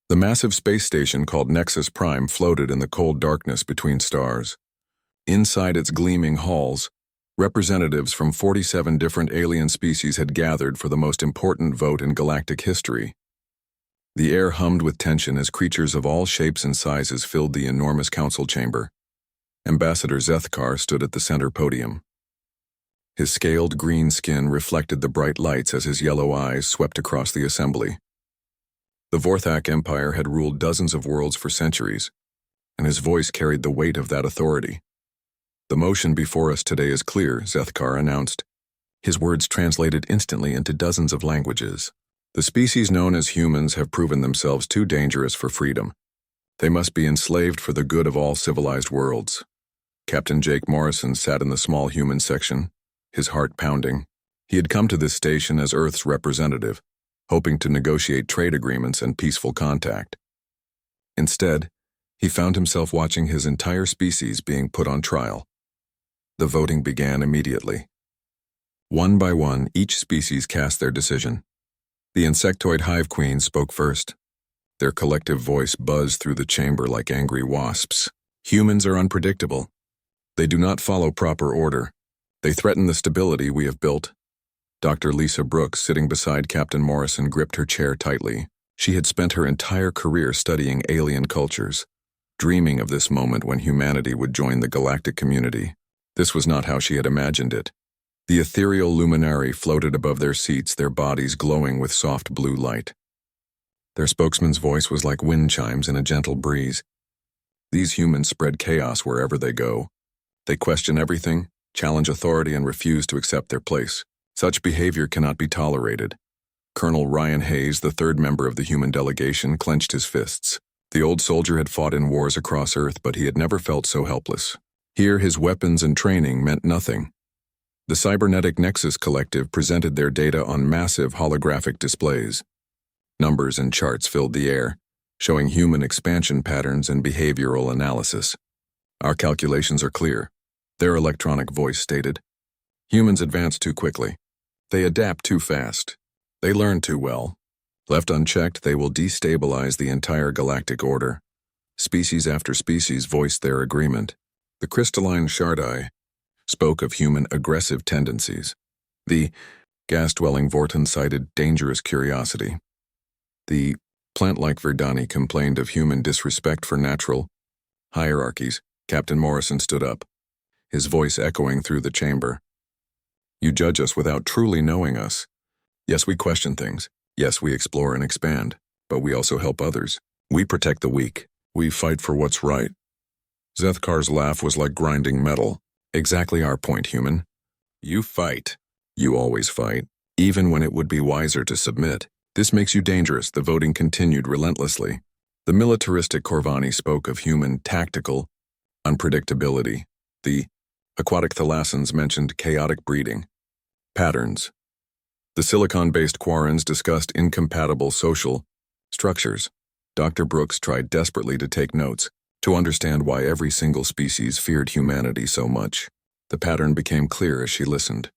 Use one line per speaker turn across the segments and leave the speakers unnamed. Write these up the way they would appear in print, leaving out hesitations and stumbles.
The massive space station called Nexus Prime floated in the cold darkness between stars. Inside its gleaming halls, representatives from 47 different alien species had gathered for the most important vote in galactic history. The air hummed with tension as creatures of all shapes and sizes filled the enormous council chamber. Ambassador Zethkar stood at the center podium. His scaled green skin reflected the bright lights as his yellow eyes swept across the assembly. The Vorthak Empire had ruled dozens of worlds for centuries, and his voice carried the weight of that authority. "The motion before us today is clear," Zethkar announced. His words translated instantly into dozens of languages. "The species known as humans have proven themselves too dangerous for freedom. They must be enslaved for the good of all civilized worlds." Captain Jake Morrison sat in the small human section, his heart pounding. He had come to this station as Earth's representative, hoping to negotiate trade agreements and peaceful contact. Instead, he found himself watching his entire species being put on trial. The voting began immediately. One by one, each species cast their decision. The insectoid hive queens spoke first. Their collective voice buzzed through the chamber like angry wasps. "Humans are unpredictable. They do not follow proper order. They threaten the stability we have built." Dr. Lisa Brooks, sitting beside Captain Morrison, gripped her chair tightly. She had spent her entire career studying alien cultures, dreaming of this moment when humanity would join the galactic community. This was not how she had imagined it. The ethereal luminary floated above their seats, their bodies glowing with soft blue light. Their spokesman's voice was like wind chimes in a gentle breeze. "These humans spread chaos wherever they go. They question everything, challenge authority, and refuse to accept their place. Such behavior cannot be tolerated." Colonel Ryan Hayes, the third member of the human delegation, clenched his fists. The old soldier had fought in wars across Earth, but he had never felt so helpless. Here, his weapons and training meant nothing. The Cybernetic Nexus Collective presented their data on massive holographic displays. Numbers and charts filled the air, showing human expansion patterns and behavioral analysis. "Our calculations are clear," their electronic voice stated. "Humans advance too quickly. They adapt too fast. They learn too well. Left unchecked, they will destabilize the entire galactic order." Species after species voiced their agreement. The crystalline Shardai spoke of human aggressive tendencies. The gas-dwelling Vorton cited dangerous curiosity. The plant-like Verdani complained of human disrespect for natural hierarchies. Captain Morrison stood up, his voice echoing through the chamber. "You judge us without truly knowing us. Yes, we question things. Yes, we explore and expand. But we also help others. We protect the weak. We fight for what's right." Zethkar's laugh was like grinding metal. "Exactly our point, human. You fight. You always fight, even when it would be wiser to submit. This makes you dangerous." The voting continued relentlessly. The militaristic Corvani spoke of human tactical unpredictability. The aquatic thalassans mentioned chaotic breeding patterns. The silicon-based Quarrens discussed incompatible social structures. Dr. Brooks tried desperately to take notes, to understand why every single species feared humanity so much. The pattern became clear as she listened.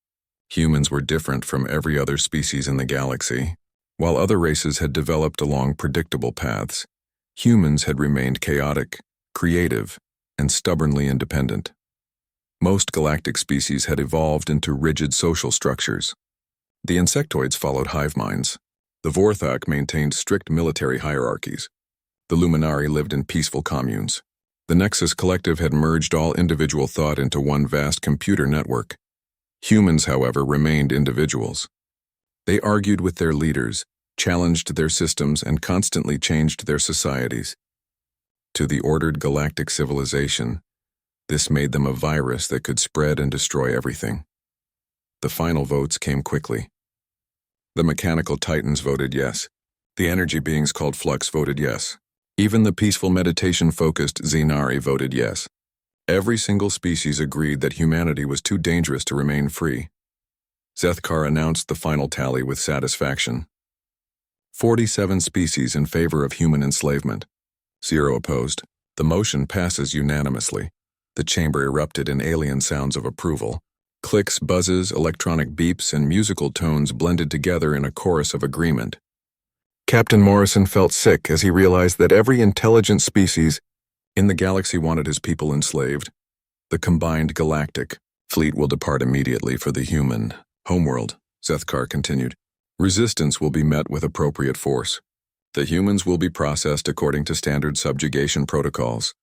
Humans were different from every other species in the galaxy. While other races had developed along predictable paths, humans had remained chaotic, creative, and stubbornly independent. Most galactic species had evolved into rigid social structures. The insectoids followed hive minds. The Vorthak maintained strict military hierarchies. The Luminari lived in peaceful communes. The Nexus Collective had merged all individual thought into one vast computer network. Humans, however, remained individuals. They argued with their leaders, challenged their systems, and constantly changed their societies. To the ordered galactic civilization, this made them a virus that could spread and destroy everything. The final votes came quickly. The mechanical titans voted yes. The energy beings called Flux voted yes. Even the peaceful meditation-focused Xenari voted yes. Every single species agreed that humanity was too dangerous to remain free. Zethkar announced the final tally with satisfaction. 47 species in favor of human enslavement. 0 opposed. The motion passes unanimously. The chamber erupted in alien sounds of approval. Clicks, buzzes, electronic beeps, and musical tones blended together in a chorus of agreement. Captain Morrison felt sick as he realized that every intelligent species in the galaxy wanted his people enslaved. The combined galactic fleet will depart immediately for the human homeworld, Zethkar continued. Resistance will be met with appropriate force. The humans will be processed according to standard subjugation protocols.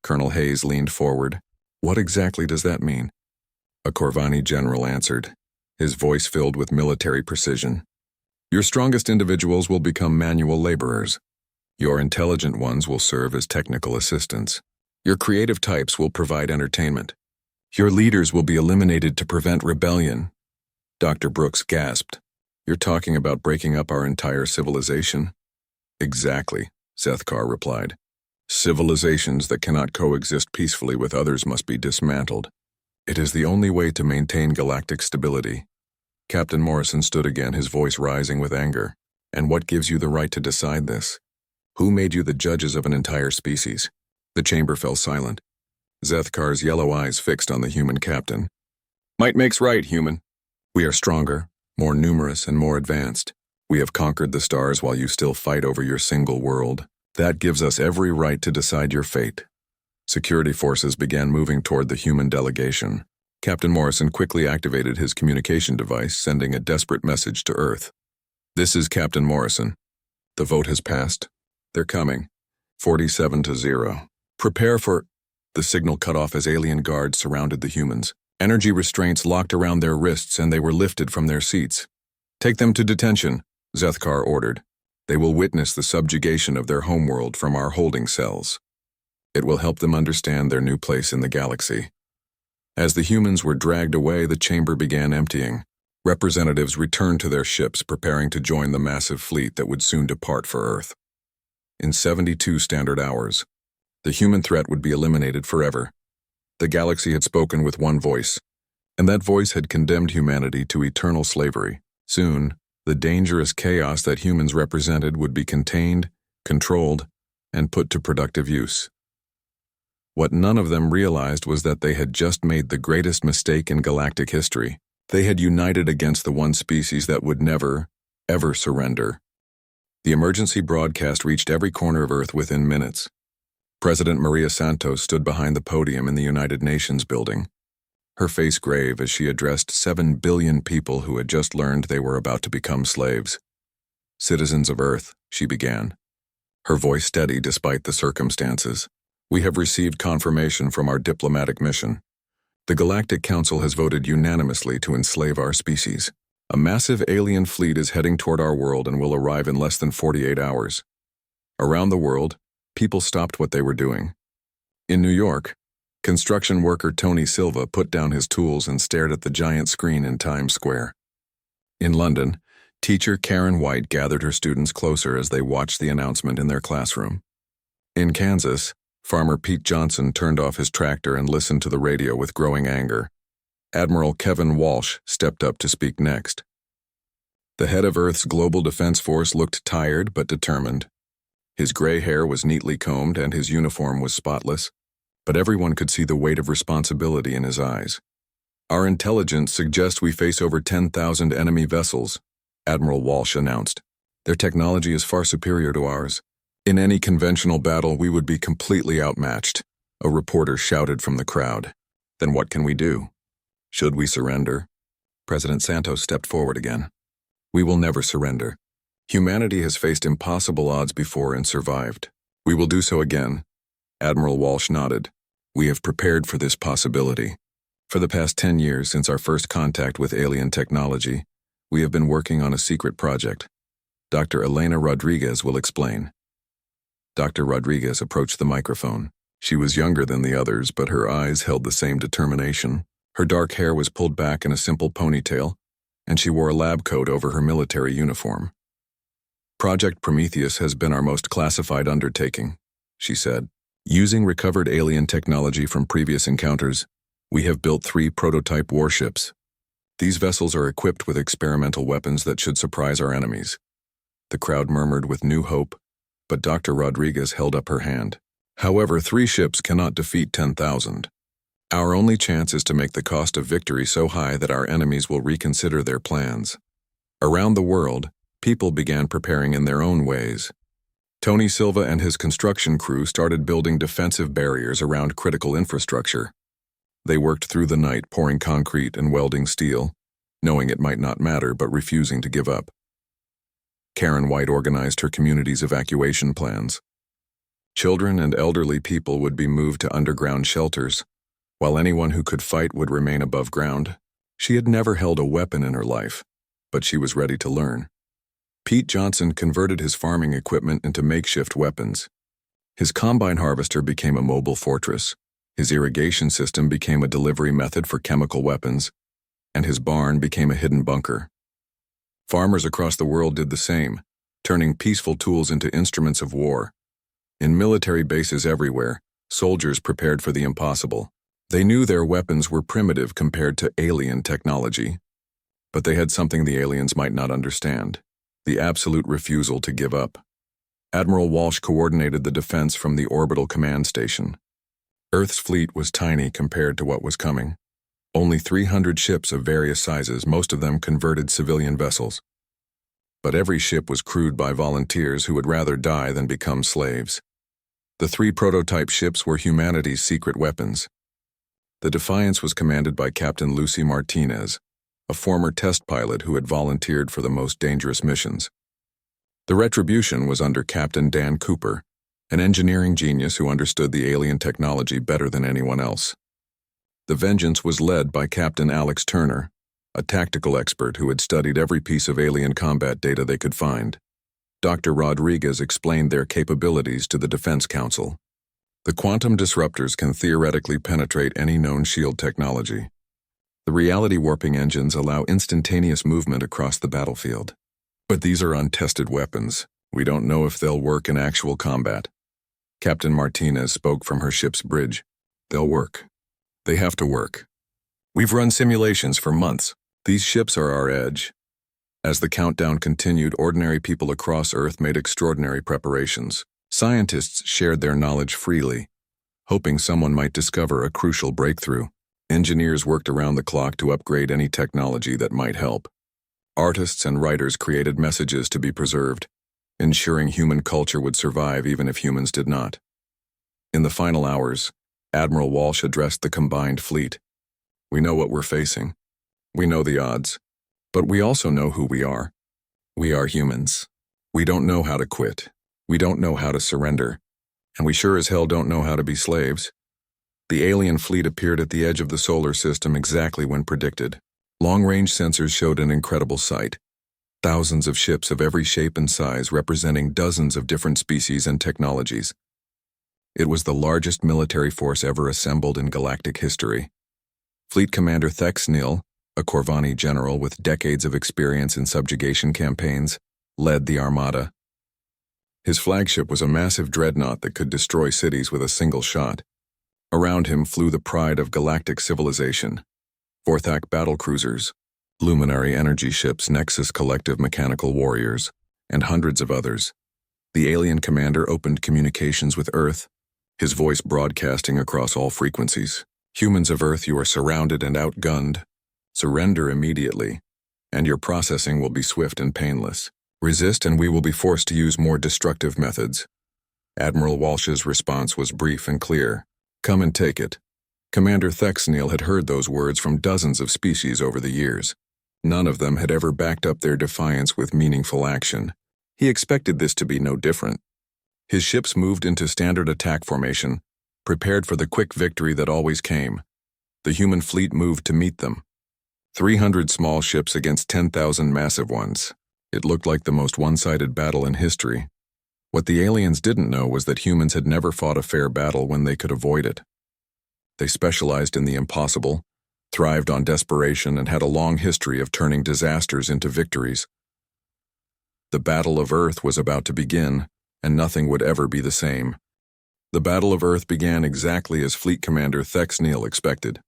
Colonel Hayes leaned forward. What exactly does that mean? A Corvani general answered, his voice filled with military precision. Your strongest individuals will become manual laborers. Your intelligent ones will serve as technical assistants. Your creative types will provide entertainment. Your leaders will be eliminated to prevent rebellion. Dr. Brooks gasped. You're talking about breaking up our entire civilization? Exactly, Zethkar replied. Civilizations that cannot coexist peacefully with others must be dismantled. It is the only way to maintain galactic stability. Captain Morrison stood again, his voice rising with anger. And what gives you the right to decide this? Who made you the judges of an entire species? The chamber fell silent. Zethkar's yellow eyes fixed on the human captain. Might makes right, human. We are stronger, more numerous, and more advanced. We have conquered the stars while you still fight over your single world. That gives us every right to decide your fate. Security forces began moving toward the human delegation. Captain Morrison quickly activated his communication device, sending a desperate message to Earth. This is Captain Morrison. The vote has passed. They're coming. 47-0. Prepare for... The signal cut off as alien guards surrounded the humans. Energy restraints locked around their wrists and they were lifted from their seats. Take them to detention, Zethkar ordered. They will witness the subjugation of their homeworld from our holding cells. It will help them understand their new place in the galaxy. As the humans were dragged away, the chamber began emptying. Representatives returned to their ships, preparing to join the massive fleet that would soon depart for Earth. In 72 standard hours, the human threat would be eliminated forever. The galaxy had spoken with one voice, and that voice had condemned humanity to eternal slavery. Soon, the dangerous chaos that humans represented would be contained, controlled, and put to productive use. What none of them realized was that they had just made the greatest mistake in galactic history. They had united against the one species that would never, ever surrender. The emergency broadcast reached every corner of Earth within minutes. President Maria Santos stood behind the podium in the United Nations building, her face grave as she addressed 7 billion people who had just learned they were about to become slaves. Citizens of Earth, she began, her voice steady despite the circumstances. We have received confirmation from our diplomatic mission. The Galactic Council has voted unanimously to enslave our species. A massive alien fleet is heading toward our world and will arrive in less than 48 hours. Around the world, people stopped what they were doing. In New York, construction worker Tony Silva put down his tools and stared at the giant screen in Times Square. In London, teacher Karen White gathered her students closer as they watched the announcement in their classroom. In Kansas, Farmer Pete Johnson turned off his tractor and listened to the radio with growing anger. Admiral Kevin Walsh stepped up to speak next. The head of Earth's Global Defense Force looked tired but determined. His gray hair was neatly combed and his uniform was spotless, but everyone could see the weight of responsibility in his eyes. Our intelligence suggests we face over 10,000 enemy vessels, Admiral Walsh announced. Their technology is far superior to ours. In any conventional battle, we would be completely outmatched, a reporter shouted from the crowd. Then what can we do? Should we surrender? President Santos stepped forward again. We will never surrender. Humanity has faced impossible odds before and survived. We will do so again. Admiral Walsh nodded. We have prepared for this possibility. For the past 10 years since our first contact with alien technology, we have been working on a secret project. Dr. Elena Rodriguez will explain. Dr. Rodriguez approached the microphone. She was younger than the others, but her eyes held the same determination. Her dark hair was pulled back in a simple ponytail, and she wore a lab coat over her military uniform. Project Prometheus has been our most classified undertaking, she said. Using recovered alien technology from previous encounters, we have built 3 prototype warships. These vessels are equipped with experimental weapons that should surprise our enemies. The crowd murmured with new hope, but Dr. Rodriguez held up her hand. However, 3 ships cannot defeat 10,000. Our only chance is to make the cost of victory so high that our enemies will reconsider their plans. Around the world, People began preparing in their own ways. Tony Silva and his construction crew started building defensive barriers around critical infrastructure. They worked through the night pouring concrete and welding steel, knowing it might not matter but refusing to give up. Karen White organized her community's evacuation plans. Children and elderly people would be moved to underground shelters, while anyone who could fight would remain above ground. She had never held a weapon in her life, but she was ready to learn. Pete Johnson converted his farming equipment into makeshift weapons. His combine harvester became a mobile fortress, his irrigation system became a delivery method for chemical weapons, and his barn became a hidden bunker. Farmers across the world did the same, turning peaceful tools into instruments of war. In military bases everywhere, soldiers prepared for the impossible. They knew their weapons were primitive compared to alien technology. But they had something the aliens might not understand: the absolute refusal to give up. Admiral Walsh coordinated the defense from the orbital command station. Earth's fleet was tiny compared to what was coming. Only 300 ships of various sizes, most of them converted civilian vessels. But every ship was crewed by volunteers who would rather die than become slaves. The 3 prototype ships were humanity's secret weapons. The Defiance was commanded by Captain Lucy Martinez, a former test pilot who had volunteered for the most dangerous missions. The Retribution was under Captain Dan Cooper, an engineering genius who understood the alien technology better than anyone else. The Vengeance was led by Captain Alex Turner, a tactical expert who had studied every piece of alien combat data they could find. Dr. Rodriguez explained their capabilities to the Defense Council. The quantum disruptors can theoretically penetrate any known shield technology. The reality warping engines allow instantaneous movement across the battlefield. But these are untested weapons. We don't know if they'll work in actual combat. Captain Martinez spoke from her ship's bridge. They'll work. They have to work. We've run simulations for months. These ships are our edge. As the countdown continued, ordinary people across Earth made extraordinary preparations. Scientists shared their knowledge freely, hoping someone might discover a crucial breakthrough. Engineers worked around the clock to upgrade any technology that might help. Artists and writers created messages to be preserved, ensuring human culture would survive even if humans did not. In the final hours, Admiral Walsh addressed the combined fleet. We know what we're facing. We know the odds. But we also know who we are. We are humans. We don't know how to quit. We don't know how to surrender. And we sure as hell don't know how to be slaves. The alien fleet appeared at the edge of the solar system exactly when predicted. Long-range sensors showed an incredible sight. Thousands of ships of every shape and size representing dozens of different species and technologies. It was the largest military force ever assembled in galactic history. Fleet Commander Thex Nil, a Corvani general with decades of experience in subjugation campaigns, led the armada. His flagship was a massive dreadnought that could destroy cities with a single shot. Around him flew the pride of galactic civilization: Vorthak battlecruisers, Luminary energy ships, Nexus collective mechanical warriors, and hundreds of others. The alien commander opened communications with Earth, his voice broadcasting across all frequencies. Humans of Earth, you are surrounded and outgunned. Surrender immediately, and your processing will be swift and painless. Resist and we will be forced to use more destructive methods. Admiral Walsh's response was brief and clear. Come and take it. Commander Thexneal had heard those words from dozens of species over the years. None of them had ever backed up their defiance with meaningful action. He expected this to be no different. His ships moved into standard attack formation, prepared for the quick victory that always came. The human fleet moved to meet them. 300 small ships against 10,000 massive ones. It looked like the most one-sided battle in history. What the aliens didn't know was that humans had never fought a fair battle when they could avoid it. They specialized in the impossible, thrived on desperation, and had a long history of turning disasters into victories. The Battle of Earth was about to begin, and nothing would ever be the same. The Battle of Earth began exactly as Fleet Commander Thexneal expected.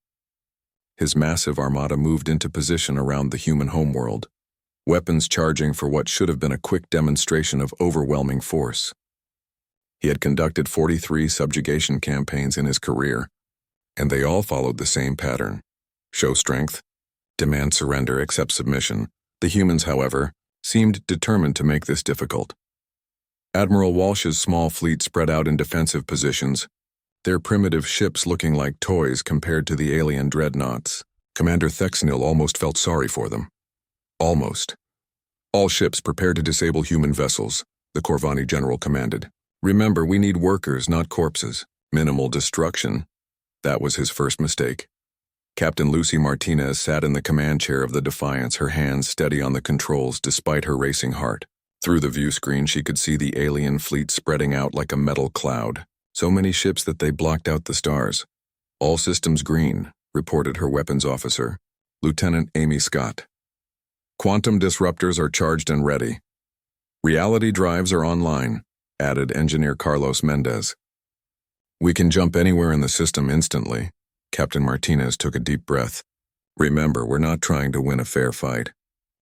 His massive armada moved into position around the human homeworld, weapons charging for what should have been a quick demonstration of overwhelming force. He had conducted 43 subjugation campaigns in his career, and they all followed the same pattern. Show strength, demand surrender, accept submission. The humans, however, seemed determined to make this difficult. Admiral Walsh's small fleet spread out in defensive positions, their primitive ships looking like toys compared to the alien dreadnoughts. Commander Thexnil almost felt sorry for them. Almost. All ships prepare to disable human vessels, the Corvani general commanded. Remember, we need workers, not corpses. Minimal destruction. That was his first mistake. Captain Lucy Martinez sat in the command chair of the Defiance, her hands steady on the controls despite her racing heart. Through the view screen, she could see the alien fleet spreading out like a metal cloud. So many ships that they blocked out the stars. All systems green, reported her weapons officer, Lieutenant Amy Scott. Quantum disruptors are charged and ready. Reality drives are online, added Engineer Carlos Mendez. We can jump anywhere in the system instantly. Captain Martinez took a deep breath. Remember, we're not trying to win a fair fight.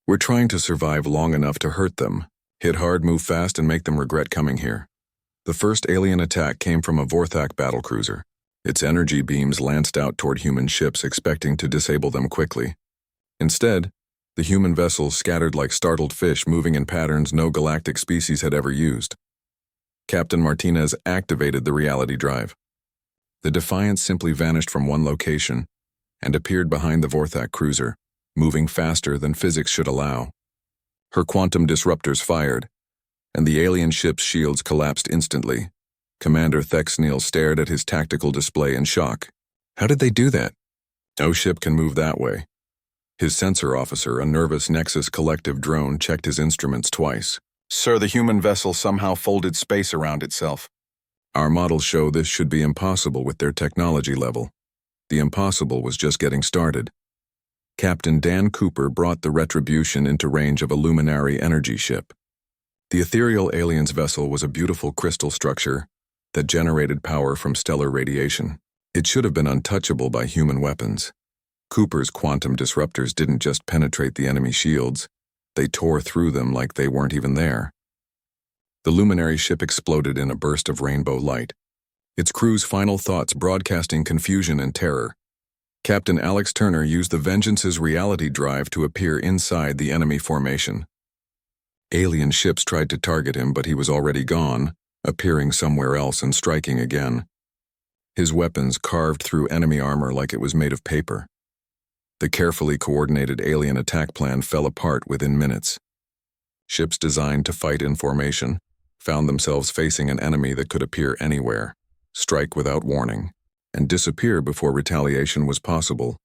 We're trying to survive long enough to hurt them, hit hard, move fast, and make them regret coming here. The first alien attack came from a Vorthak battlecruiser. Its energy beams lanced out toward human ships, expecting to disable them quickly. Instead, the human vessels scattered like startled fish, moving in patterns no galactic species had ever used. Captain Martinez activated the reality drive. The Defiance simply vanished from one location and appeared behind the Vorthak cruiser, moving faster than physics should allow. Her quantum disruptors fired, and the alien ship's shields collapsed instantly. Commander Thexnil stared at his tactical display in shock. How did they do that? No ship can move that way. His sensor officer, a nervous Nexus collective drone, checked his instruments twice. Sir, the human vessel somehow folded space around itself. Our models show this should be impossible with their technology level. The impossible was just getting started. Captain Dan Cooper brought the Retribution into range of a luminary energy ship. The ethereal alien's vessel was a beautiful crystal structure that generated power from stellar radiation. It should have been untouchable by human weapons. Cooper's quantum disruptors didn't just penetrate the enemy shields, they tore through them like they weren't even there. The luminary ship exploded in a burst of rainbow light, its crew's final thoughts broadcasting confusion and terror. Captain Alex Turner used the Vengeance's reality drive to appear inside the enemy formation. Alien ships tried to target him, but he was already gone, appearing somewhere else and striking again. His weapons carved through enemy armor like it was made of paper. The carefully coordinated alien attack plan fell apart within minutes. Ships designed to fight in formation found themselves facing an enemy that could appear anywhere, strike without warning, and disappear before retaliation was possible.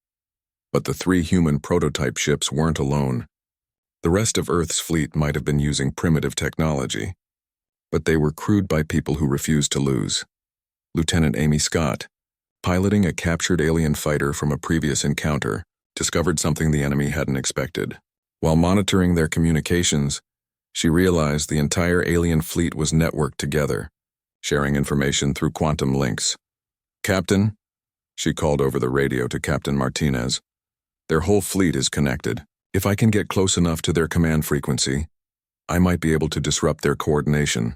But the 3 human prototype ships weren't alone. The rest of Earth's fleet might have been using primitive technology, but they were crewed by people who refused to lose. Lieutenant Amy Scott, piloting a captured alien fighter from a previous encounter, discovered something the enemy hadn't expected. While monitoring their communications, she realized the entire alien fleet was networked together, sharing information through quantum links. Captain, she called over the radio to Captain Martinez, their whole fleet is connected. If I can get close enough to their command frequency, I might be able to disrupt their coordination.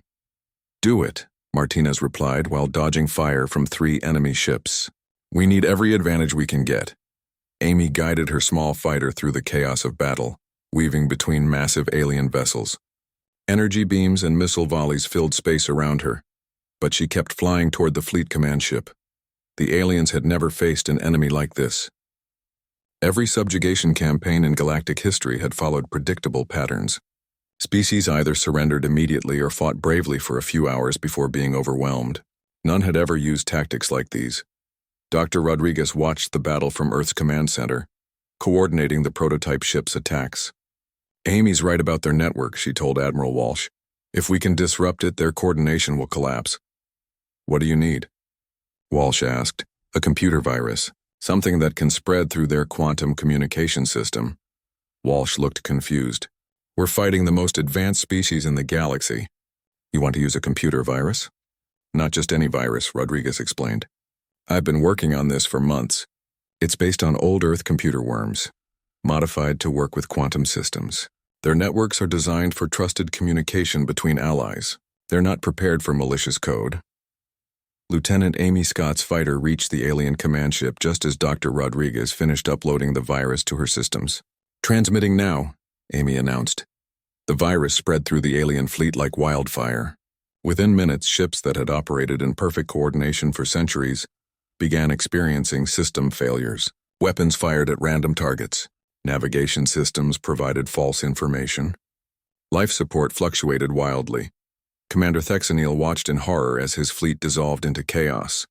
Do it, Martinez replied while dodging fire from 3 enemy ships. We need every advantage we can get. Amy guided her small fighter through the chaos of battle, weaving between massive alien vessels. Energy beams and missile volleys filled space around her, but she kept flying toward the fleet command ship. The aliens had never faced an enemy like this. Every subjugation campaign in galactic history had followed predictable patterns. Species either surrendered immediately or fought bravely for a few hours before being overwhelmed. None had ever used tactics like these. Dr. Rodriguez watched the battle from Earth's command center, coordinating the prototype ship's attacks. Amy's right about their network, she told Admiral Walsh. If we can disrupt it, their coordination will collapse. What do you need? Walsh asked. A computer virus, something that can spread through their quantum communication system. Walsh looked confused. We're fighting the most advanced species in the galaxy. You want to use a computer virus? Not just any virus, Rodriguez explained. I've been working on this for months. It's based on old Earth computer worms, modified to work with quantum systems. Their networks are designed for trusted communication between allies. They're not prepared for malicious code. Lieutenant Amy Scott's fighter reached the alien command ship just as Dr. Rodriguez finished uploading the virus to her systems. Transmitting now, Amy announced. The virus spread through the alien fleet like wildfire. Within minutes, ships that had operated in perfect coordination for centuries began experiencing system failures. Weapons fired at random targets. Navigation systems provided false information. Life support fluctuated wildly. Commander Thexanil watched in horror as his fleet dissolved into chaos.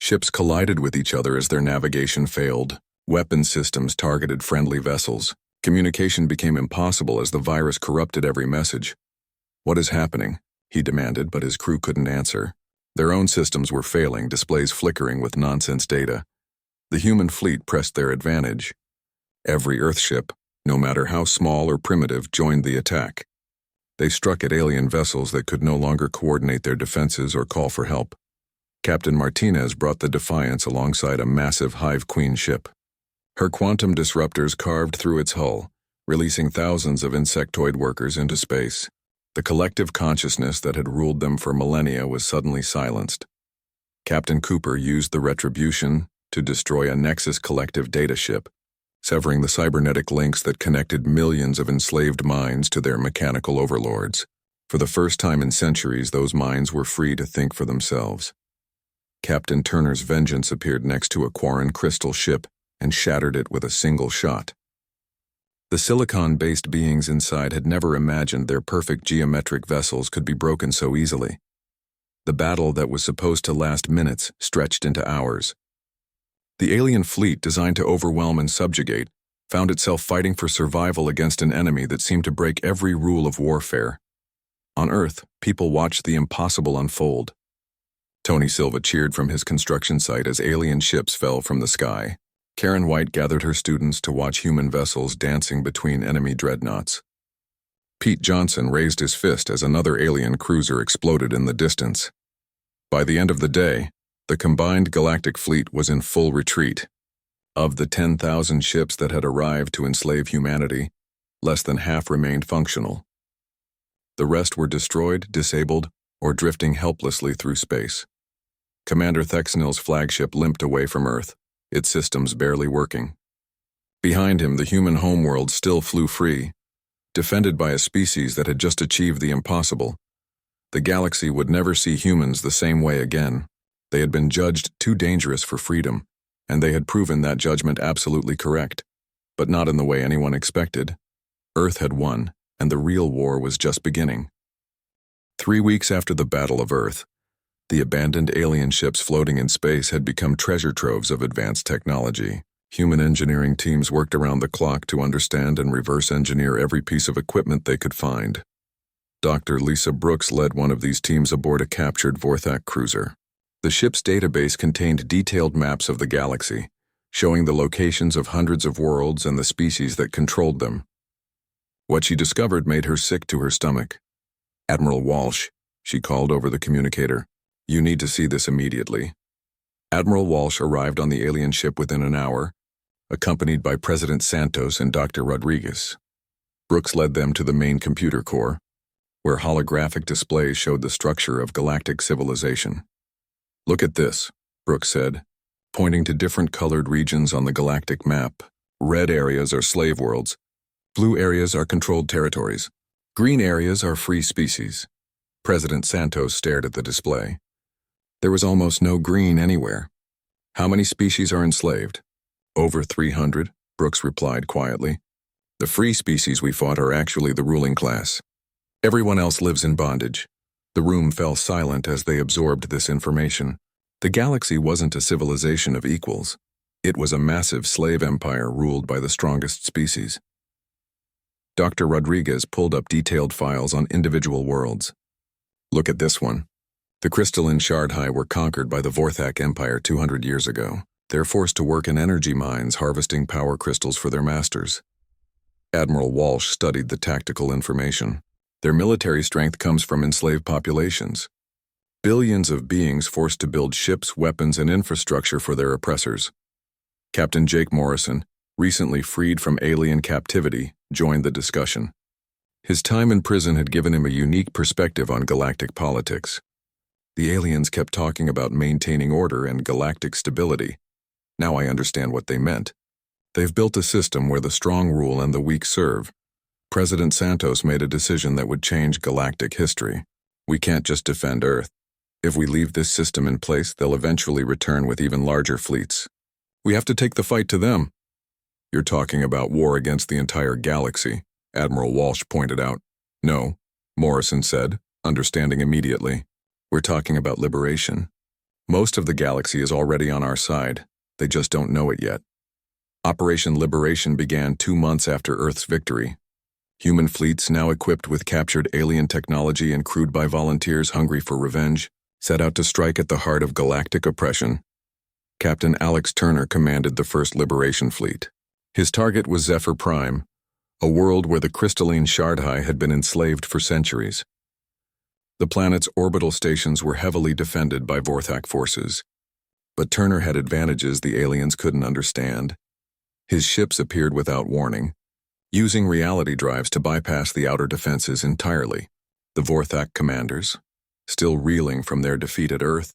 Ships collided with each other as their navigation failed. Weapon systems targeted friendly vessels. Communication became impossible as the virus corrupted every message. "What is happening?" he demanded, but his crew couldn't answer. Their own systems were failing, displays flickering with nonsense data. The human fleet pressed their advantage. Every Earthship, no matter how small or primitive, joined the attack. They struck at alien vessels that could no longer coordinate their defenses or call for help. Captain Martinez brought the Defiance alongside a massive Hive Queen ship. Her quantum disruptors carved through its hull, releasing thousands of insectoid workers into space. The collective consciousness that had ruled them for millennia was suddenly silenced. Captain Cooper used the Retribution to destroy a Nexus collective data ship, severing the cybernetic links that connected millions of enslaved minds to their mechanical overlords. For the first time in centuries, those minds were free to think for themselves. Captain Turner's Vengeance appeared next to a Quarren crystal ship and shattered it with a single shot. The silicon-based beings inside had never imagined their perfect geometric vessels could be broken so easily. The battle that was supposed to last minutes stretched into hours. The alien fleet, designed to overwhelm and subjugate, found itself fighting for survival against an enemy that seemed to break every rule of warfare. On Earth, people watched the impossible unfold. Tony Silva cheered from his construction site as alien ships fell from the sky. Karen White gathered her students to watch human vessels dancing between enemy dreadnoughts. Pete Johnson raised his fist as another alien cruiser exploded in the distance. By the end of the day, the combined galactic fleet was in full retreat. Of the 10,000 ships that had arrived to enslave humanity, less than half remained functional. The rest were destroyed, disabled, or drifting helplessly through space. Commander Thexanil's flagship limped away from Earth, its systems barely working. Behind him, the human homeworld still flew free, defended by a species that had just achieved the impossible. The galaxy would never see humans the same way again. They had been judged too dangerous for freedom, and they had proven that judgment absolutely correct, but not in the way anyone expected. Earth had won, and the real war was just beginning. 3 weeks after the Battle of Earth, the abandoned alien ships floating in space had become treasure troves of advanced technology. Human engineering teams worked around the clock to understand and reverse engineer every piece of equipment they could find. Dr. Lisa Brooks led one of these teams aboard a captured Vorthak cruiser. The ship's database contained detailed maps of the galaxy, showing the locations of hundreds of worlds and the species that controlled them. What she discovered made her sick to her stomach. "Admiral Walsh," she called over the communicator. "You need to see this immediately." Admiral Walsh arrived on the alien ship within an hour, accompanied by President Santos and Dr. Rodriguez. Brooks led them to the main computer core, where holographic displays showed the structure of galactic civilization. "Look at this," Brooks said, pointing to different colored regions on the galactic map. "Red areas are slave worlds. Blue areas are controlled territories. Green areas are free species." President Santos stared at the display. There was almost no green anywhere. "How many species are enslaved?" "Over 300, Brooks replied quietly. "The free species we fought are actually the ruling class. Everyone else lives in bondage." The room fell silent as they absorbed this information. The galaxy wasn't a civilization of equals. It was a massive slave empire ruled by the strongest species. Dr. Rodriguez pulled up detailed files on individual worlds. "Look at this one. The crystalline Shardhai were conquered by the Vorthak Empire 200 years ago. They're forced to work in energy mines harvesting power crystals for their masters." Admiral Walsh studied the tactical information. Their military strength comes from enslaved populations. Billions of beings forced to build ships, weapons, and infrastructure for their oppressors. Captain Jake Morrison, recently freed from alien captivity, joined the discussion. His time in prison had given him a unique perspective on galactic politics. The aliens kept talking about maintaining order and galactic stability. Now I understand what they meant. They've built a system where the strong rule and the weak serve. President Santos made a decision that would change galactic history. We can't just defend Earth. If we leave this system in place, they'll eventually return with even larger fleets. We have to take the fight to them. You're talking about war against the entire galaxy, Admiral Walsh pointed out. No, Morrison said, understanding immediately. We're talking about liberation. Most of the galaxy is already on our side. They just don't know it yet. Operation Liberation began 2 months after Earth's victory. Human fleets, now equipped with captured alien technology and crewed by volunteers hungry for revenge, set out to strike at the heart of galactic oppression. Captain Alex Turner commanded the first Liberation Fleet. His target was Zephyr Prime, a world where the crystalline Shardhai had been enslaved for centuries. The planet's orbital stations were heavily defended by Vorthak forces, but Turner had advantages the aliens couldn't understand. His ships appeared without warning, using reality drives to bypass the outer defenses entirely. The Vorthak commanders, still reeling from their defeat at Earth,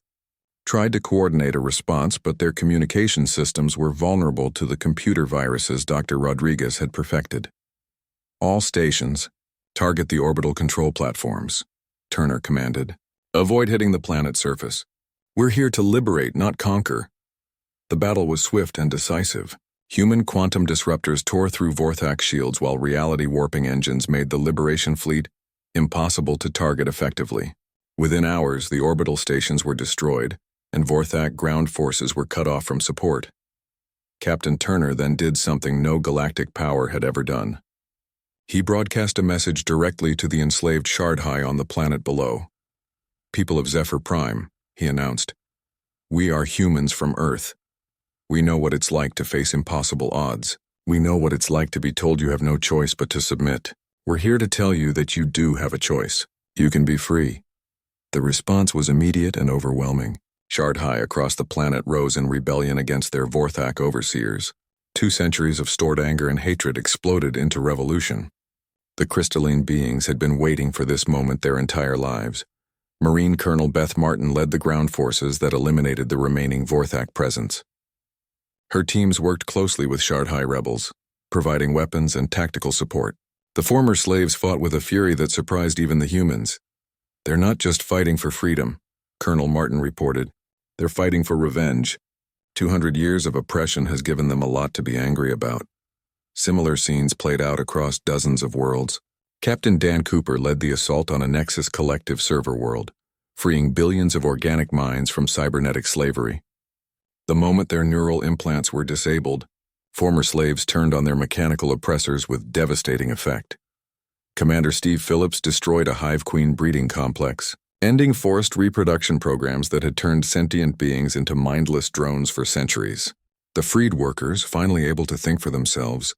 tried to coordinate a response, but their communication systems were vulnerable to the computer viruses Dr. Rodriguez had perfected. All stations, target the orbital control platforms, Turner commanded. Avoid hitting the planet's surface. We're here to liberate, not conquer. The battle was swift and decisive. Human quantum disruptors tore through Vorthak shields while reality warping engines made the Liberation Fleet impossible to target effectively. Within hours, the orbital stations were destroyed, and Vorthak ground forces were cut off from support. Captain Turner then did something no galactic power had ever done. He broadcast a message directly to the enslaved Shardhai on the planet below. People of Zephyr Prime, he announced. We are humans from Earth. We know what it's like to face impossible odds. We know what it's like to be told you have no choice but to submit. We're here to tell you that you do have a choice. You can be free. The response was immediate and overwhelming. Shardhai across the planet rose in rebellion against their Vorthak overseers. 2 centuries of stored anger and hatred exploded into revolution. The crystalline beings had been waiting for this moment their entire lives. Marine Colonel Beth Martin led the ground forces that eliminated the remaining Vorthak presence. Her teams worked closely with Shardhai rebels, providing weapons and tactical support. The former slaves fought with a fury that surprised even the humans. They're not just fighting for freedom, Colonel Martin reported. They're fighting for revenge. 200 years of oppression has given them a lot to be angry about. Similar scenes played out across dozens of worlds. Captain Dan Cooper led the assault on a Nexus collective server world, freeing billions of organic minds from cybernetic slavery. The moment their neural implants were disabled, former slaves turned on their mechanical oppressors with devastating effect. Commander Steve Phillips destroyed a hive queen breeding complex, ending forced reproduction programs that had turned sentient beings into mindless drones for centuries. The freed workers, finally able to think for themselves,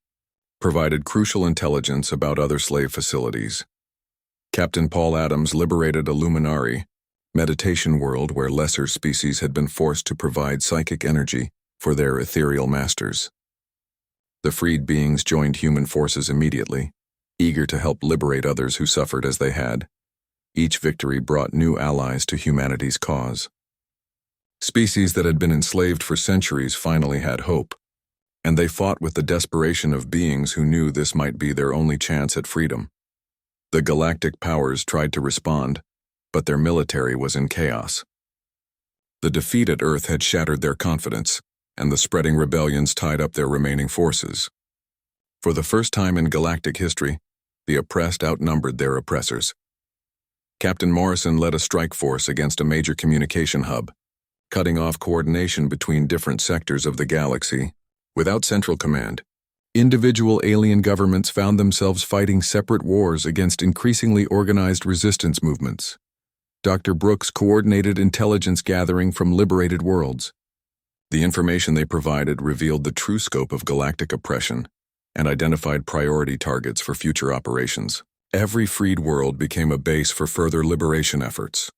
provided crucial intelligence about other slave facilities. Captain Paul Adams liberated a Luminari, meditation world where lesser species had been forced to provide psychic energy for their ethereal masters. The freed beings joined human forces immediately, eager to help liberate others who suffered as they had. Each victory brought new allies to humanity's cause. Species that had been enslaved for centuries finally had hope, and they fought with the desperation of beings who knew this might be their only chance at freedom. The galactic powers tried to respond, but their military was in chaos. The defeat at Earth had shattered their confidence, and the spreading rebellions tied up their remaining forces. For the first time in galactic history, the oppressed outnumbered their oppressors. Captain Morrison led a strike force against a major communication hub, cutting off coordination between different sectors of the galaxy. Without central command, individual alien governments found themselves fighting separate wars against increasingly organized resistance movements. Dr. Brooks coordinated intelligence gathering from liberated worlds. The information they provided revealed the true scope of galactic oppression and identified priority targets for future operations. Every freed world became a base for further liberation efforts.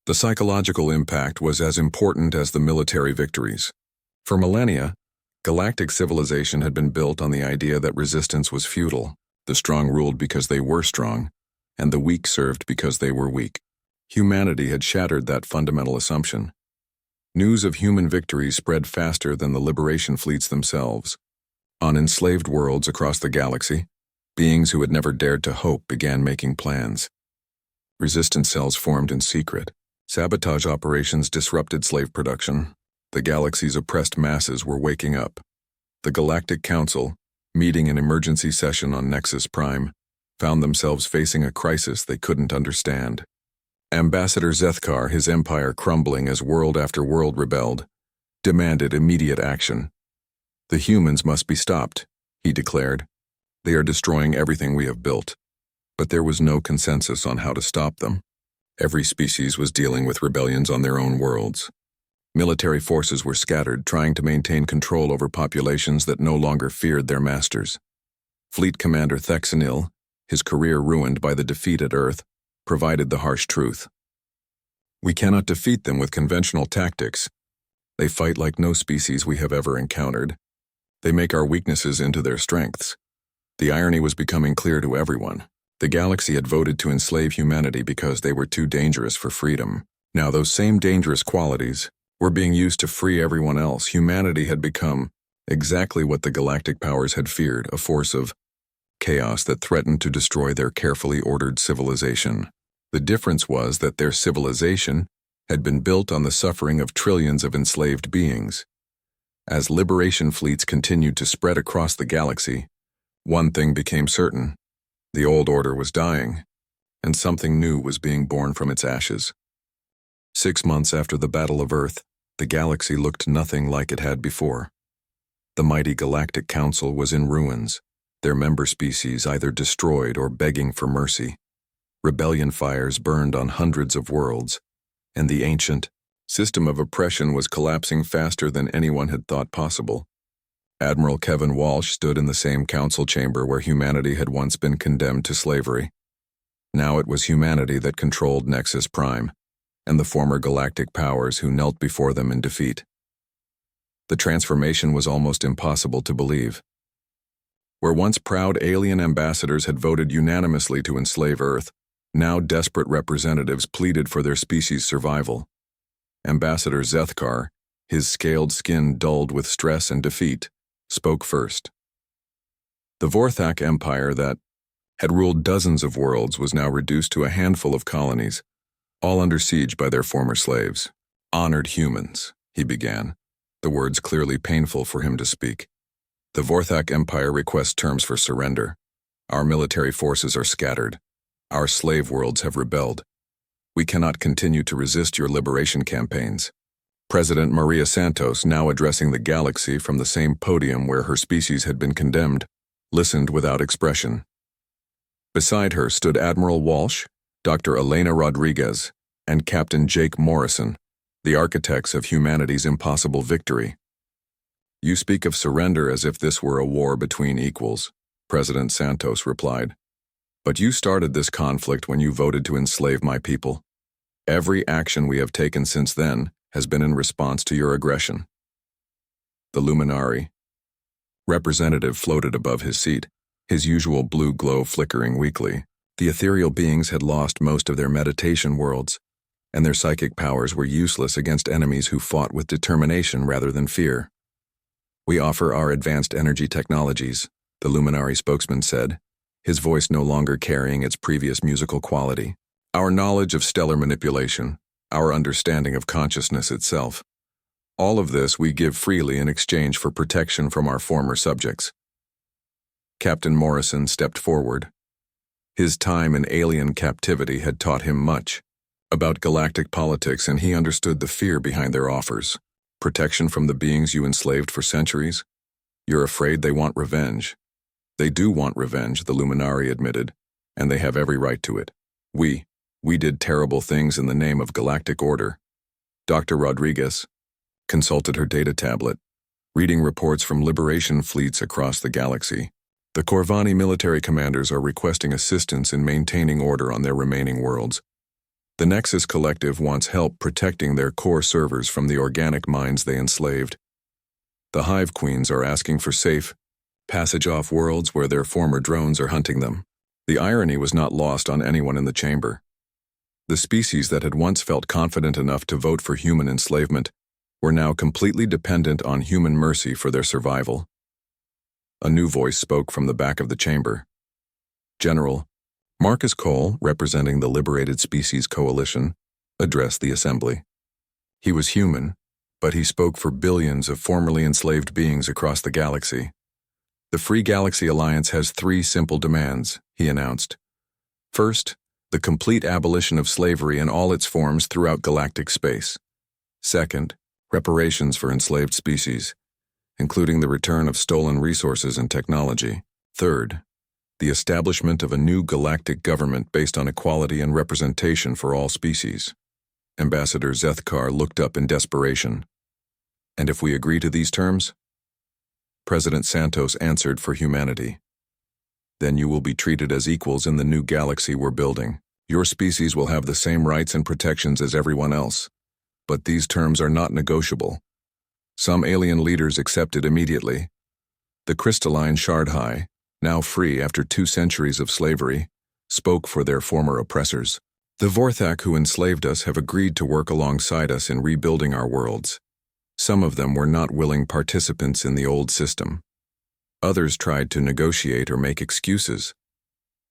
The psychological impact was as important as the military victories. For millennia, galactic civilization had been built on the idea that resistance was futile. The strong ruled because they were strong, and the weak served because they were weak. Humanity had shattered that fundamental assumption. News of human victories spread faster than the liberation fleets themselves. On enslaved worlds across the galaxy, Beings who had never dared to hope began making plans. Resistance cells formed in secret. Sabotage operations disrupted slave production. The galaxy's oppressed masses were waking up. The Galactic Council, meeting in emergency session on Nexus Prime, found themselves facing a crisis they couldn't understand. Ambassador Zethkar, his empire crumbling as world after world rebelled, demanded immediate action. The humans must be stopped, he declared. They are destroying everything we have built. But there was no consensus on how to stop them. Every species was dealing with rebellions on their own worlds. Military forces were scattered, trying to maintain control over populations that no longer feared their masters. Fleet Commander Thexanil, his career ruined by the defeat at Earth, provided the harsh truth. We cannot defeat them with conventional tactics. They fight like no species we have ever encountered. They make our weaknesses into their strengths. The irony was becoming clear to everyone. The galaxy had voted to enslave humanity because they were too dangerous for freedom. Now those same dangerous qualities were being used to free everyone else. Humanity had become exactly what the galactic powers had feared, a force of chaos that threatened to destroy their carefully ordered civilization. The difference was that their civilization had been built on the suffering of trillions of enslaved beings. As liberation fleets continued to spread across the galaxy, one thing became certain. The old order was dying, and something new was being born from its ashes. 6 months after the Battle of Earth, the galaxy looked nothing like it had before. The mighty Galactic Council was in ruins, their member species either destroyed or begging for mercy. Rebellion fires burned on hundreds of worlds, and the ancient system of oppression was collapsing faster than anyone had thought possible. Admiral Kevin Walsh stood in the same council chamber where humanity had once been condemned to slavery. Now it was humanity that controlled Nexus Prime, and the former galactic powers who knelt before them in defeat. The transformation was almost impossible to believe. Where once proud alien ambassadors had voted unanimously to enslave Earth, now desperate representatives pleaded for their species' survival. Ambassador Zethkar, his scaled skin dulled with stress and defeat, spoke first. The Vorthak Empire that had ruled dozens of worlds was now reduced to a handful of colonies, all under siege by their former slaves. Honored humans, he began, the words clearly painful for him to speak. The Vorthak Empire requests terms for surrender. Our military forces are scattered. Our slave worlds have rebelled. We cannot continue to resist your liberation campaigns. President Maria Santos, now addressing the galaxy from the same podium where her species had been condemned, listened without expression. Beside her stood Admiral Walsh, Dr. Elena Rodriguez, and Captain Jake Morrison, the architects of humanity's impossible victory. You speak of surrender as if this were a war between equals, President Santos replied. But you started this conflict when you voted to enslave my people. Every action we have taken since then has been in response to your aggression. The Luminari representative floated above his seat, his usual blue glow flickering weakly. The ethereal beings had lost most of their meditation worlds, and their psychic powers were useless against enemies who fought with determination rather than fear. We offer our advanced energy technologies, the Luminari spokesman said, his voice no longer carrying its previous musical quality. Our knowledge of stellar manipulation, our understanding of consciousness itself. All of this we give freely in exchange for protection from our former subjects. Captain Morrison stepped forward. His time in alien captivity had taught him much about galactic politics, and he understood the fear behind their offers. Protection from the beings you enslaved for centuries? You're afraid they want revenge. They do want revenge, the Luminari admitted, and they have every right to it. We did terrible things in the name of galactic order. Dr. Rodriguez consulted her data tablet, reading reports from liberation fleets across the galaxy. The Corvani military commanders are requesting assistance in maintaining order on their remaining worlds. The Nexus Collective wants help protecting their core servers from the organic minds they enslaved. The Hive Queens are asking for safe passage off worlds where their former drones are hunting them. The irony was not lost on anyone in the chamber. The species that had once felt confident enough to vote for human enslavement were now completely dependent on human mercy for their survival. A new voice spoke from the back of the chamber. General Marcus Cole, representing the Liberated Species Coalition, addressed the assembly. He was human, but he spoke for billions of formerly enslaved beings across the galaxy. The Free Galaxy Alliance has 3 simple demands, he announced. First, the complete abolition of slavery in all its forms throughout galactic space. Second, reparations for enslaved species, including the return of stolen resources and technology. Third, the establishment of a new galactic government based on equality and representation for all species. Ambassador Zethkar looked up in desperation. And if we agree to these terms? President Santos answered for humanity. Then you will be treated as equals in the new galaxy we're building. Your species will have the same rights and protections as everyone else. But these terms are not negotiable. Some alien leaders accepted immediately. The crystalline Shardhai, now free after 2 centuries of slavery, spoke for their former oppressors. The Vorthak who enslaved us have agreed to work alongside us in rebuilding our worlds. Some of them were not willing participants in the old system. Others tried to negotiate or make excuses.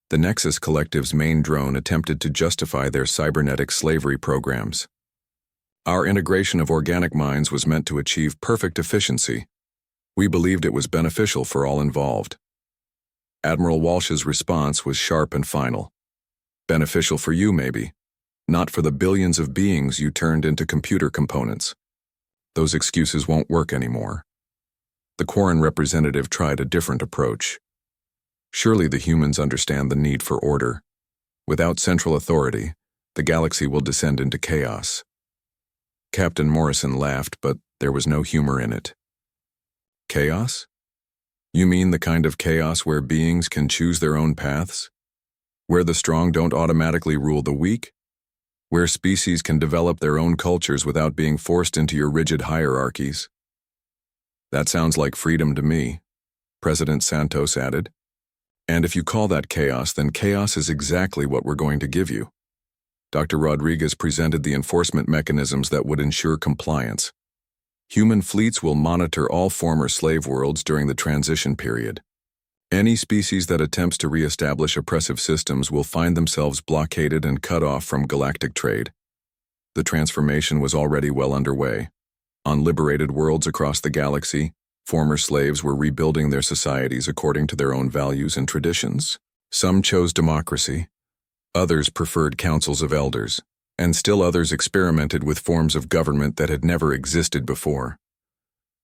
The Nexus Collective's main drone attempted to justify their cybernetic slavery programs. Our integration of organic minds was meant to achieve perfect efficiency. We believed it was beneficial for all involved. Admiral Walsh's response was sharp and final. Beneficial for you, maybe. Not for the billions of beings you turned into computer components. Those excuses won't work anymore. The Quarren representative tried a different approach. Surely the humans understand the need for order. Without central authority, the galaxy will descend into chaos. Captain Morrison laughed, but there was no humor in it. Chaos? You mean the kind of chaos where beings can choose their own paths? Where the strong don't automatically rule the weak? Where species can develop their own cultures without being forced into your rigid hierarchies? That sounds like freedom to me, President Santos added. And if you call that chaos, then chaos is exactly what we're going to give you. Dr. Rodriguez presented the enforcement mechanisms that would ensure compliance. Human fleets will monitor all former slave worlds during the transition period. Any species that attempts to re-establish oppressive systems will find themselves blockaded and cut off from galactic trade. The transformation was already well underway. On liberated worlds across the galaxy, former slaves were rebuilding their societies according to their own values and traditions. Some chose democracy, others preferred councils of elders, and still others experimented with forms of government that had never existed before.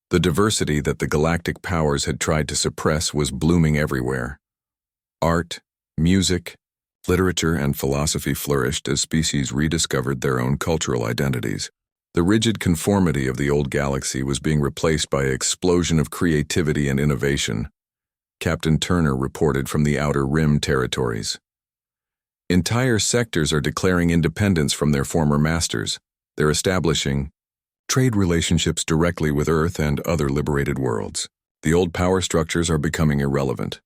The diversity that the galactic powers had tried to suppress was blooming everywhere. Art, music, literature, and philosophy flourished as species rediscovered their own cultural identities. The rigid conformity of the old galaxy was being replaced by an explosion of creativity and innovation. Captain Turner reported from the Outer Rim territories. Entire sectors are declaring independence from their former masters. They're establishing trade relationships directly with Earth and other liberated worlds. The old power structures are becoming irrelevant.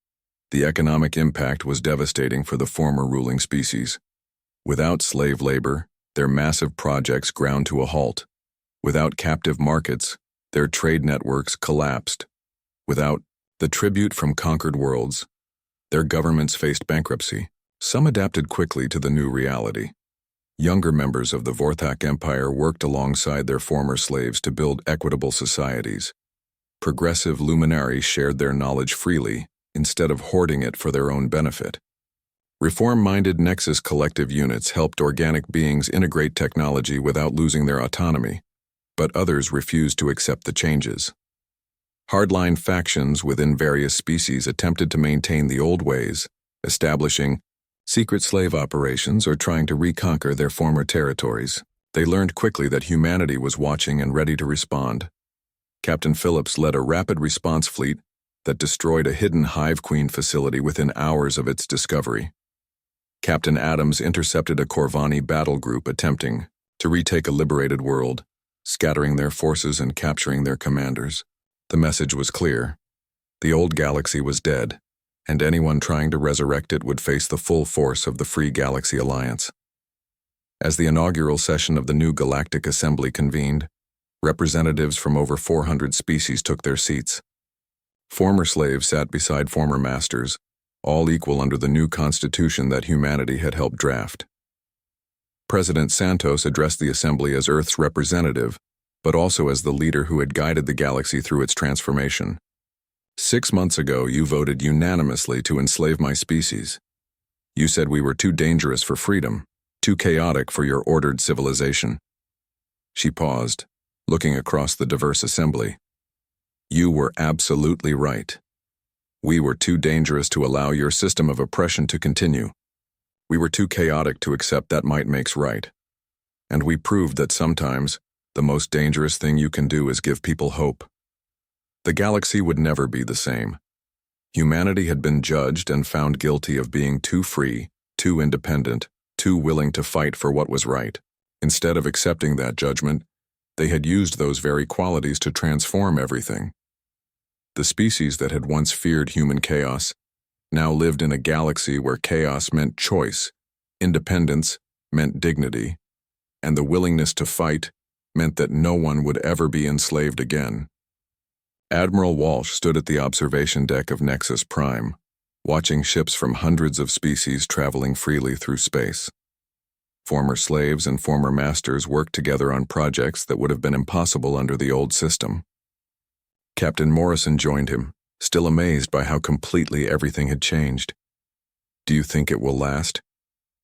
The economic impact was devastating for the former ruling species. Without slave labor, their massive projects ground to a halt. Without captive markets, their trade networks collapsed. Without the tribute from conquered worlds, their governments faced bankruptcy. Some adapted quickly to the new reality. Younger members of the Vorthak Empire worked alongside their former slaves to build equitable societies. Progressive luminaries shared their knowledge freely, instead of hoarding it for their own benefit. Reform-minded Nexus collective units helped organic beings integrate technology without losing their autonomy, but others refused to accept the changes. Hardline factions within various species attempted to maintain the old ways, establishing secret slave operations or trying to reconquer their former territories. They learned quickly that humanity was watching and ready to respond. Captain Phillips led a rapid response fleet that destroyed a hidden Hive Queen facility within hours of its discovery. Captain Adams intercepted a Corvani battle group attempting to retake a liberated world, scattering their forces and capturing their commanders. The message was clear. The old galaxy was dead, and anyone trying to resurrect it would face the full force of the Free Galaxy Alliance. As the inaugural session of the new Galactic Assembly convened, representatives from over 400 species took their seats. Former slaves sat beside former masters, all equal under the new constitution that humanity had helped draft. President Santos addressed the assembly as Earth's representative, but also as the leader who had guided the galaxy through its transformation. 6 months ago, you voted unanimously to enslave my species. You said we were too dangerous for freedom, too chaotic for your ordered civilization. She paused, looking across the diverse assembly. You were absolutely right. We were too dangerous to allow your system of oppression to continue. We were too chaotic to accept that might makes right. And we proved that sometimes, the most dangerous thing you can do is give people hope. The galaxy would never be the same. Humanity had been judged and found guilty of being too free, too independent, too willing to fight for what was right. Instead of accepting that judgment, they had used those very qualities to transform everything. The species that had once feared human chaos now lived in a galaxy where chaos meant choice, independence meant dignity, and the willingness to fight meant that no one would ever be enslaved again. Admiral Walsh stood at the observation deck of Nexus Prime, watching ships from hundreds of species traveling freely through space. Former slaves and former masters worked together on projects that would have been impossible under the old system. Captain Morrison joined him, still amazed by how completely everything had changed. Do you think it will last?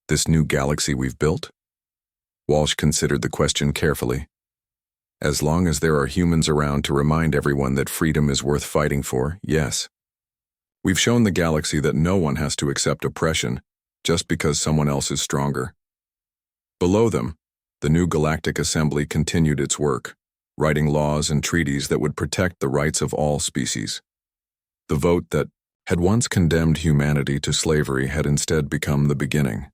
This new galaxy we've built? Walsh considered the question carefully. As long as there are humans around to remind everyone that freedom is worth fighting for, yes. We've shown the galaxy that no one has to accept oppression just because someone else is stronger. Below them, the new Galactic Assembly continued its work, writing laws and treaties that would protect the rights of all species. The vote that had once condemned humanity to slavery had instead become the beginning.